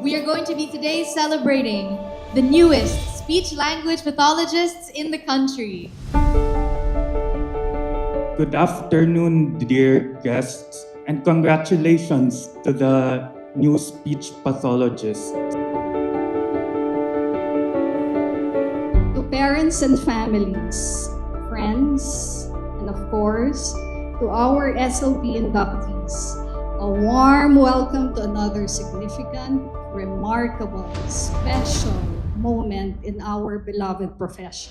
We are going to be today celebrating the newest speech language pathologists in the country. Good afternoon, dear guests, and congratulations to the new speech pathologists. To parents and families, friends, and of course, to our SLP inductees, a warm welcome to another significant, remarkable, special moment in our beloved profession.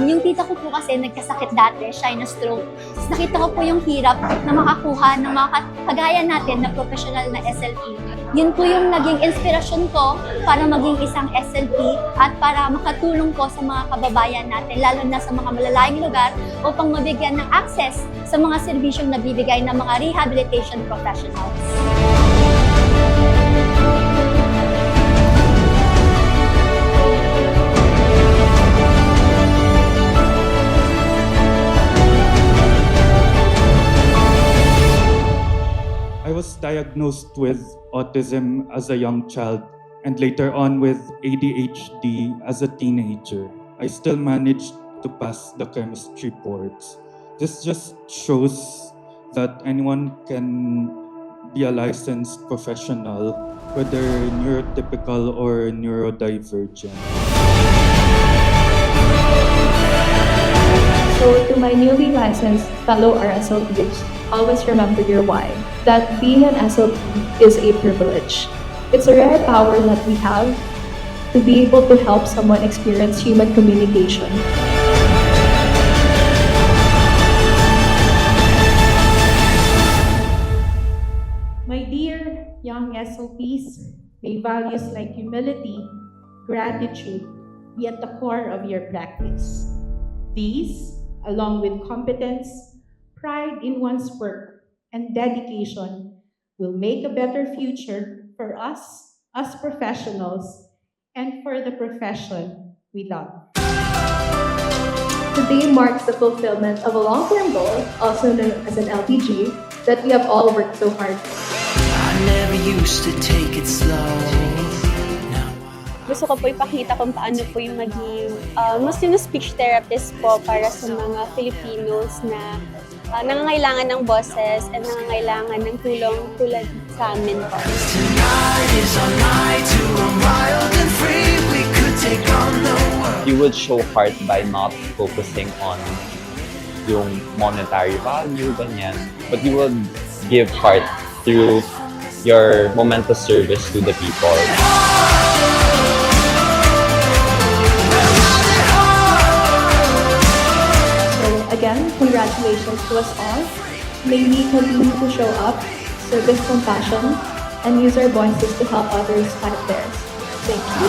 Yung tita ko po kasi nagkasakit dati, siya ay na-stroke. Tapos nakita ko po yung hirap na makakuha ng mga kagaya natin na professional na SLP. Yun po yung naging inspirasyon ko para maging isang SLP at para makatulong po sa mga kababayan natin, lalo na sa mga malalayong lugar upang mabigyan ng access sa mga serbisyong nabibigay ng mga rehabilitation professionals. I was diagnosed with autism as a young child and later on with ADHD as a teenager. I still managed to pass the chemistry boards. This just shows that anyone can be a licensed professional, whether neurotypical or neurodivergent. So to my newly licensed fellow RSLPs, always remember your why. That being an SLP is a privilege. It's a rare power that we have to be able to help someone experience human communication. My dear young SLPs, may values like humility, gratitude be at the core of your practice. These, along with competence, pride in one's work, and dedication, will make a better future for us as professionals and for the profession we love. Today marks the fulfillment of a long-term goal, also known as an LTG, that we have all worked so hard for. I never used to take it slow. Gusto ko po ipakita kung paano po yung maging Muslim speech therapist po para sa mga Filipinos na nangangailangan ng boses at nangangailangan ng tulong tulad sa amin po. Tonight is our night to run wild and free. We could take on the world. You would show heart by not focusing on yung monetary value, ganyan. But you would give heart through your momentous service to the people. Again, congratulations to us all. May we continue to show up, service compassion, and use our voices to help others fight theirs. Thank you.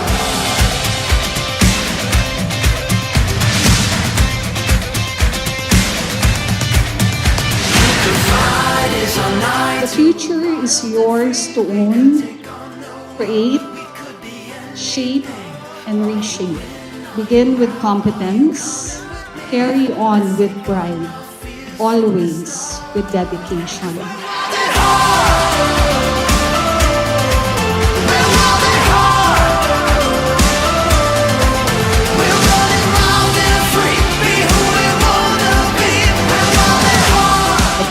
The future is yours to own, create, shape, and reshape. Begin with competence, carry on with pride, always with dedication.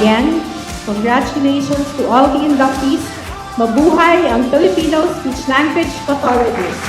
Again, congratulations to all the inductees. Mabuhay ang Filipino Speech Language Pathologists!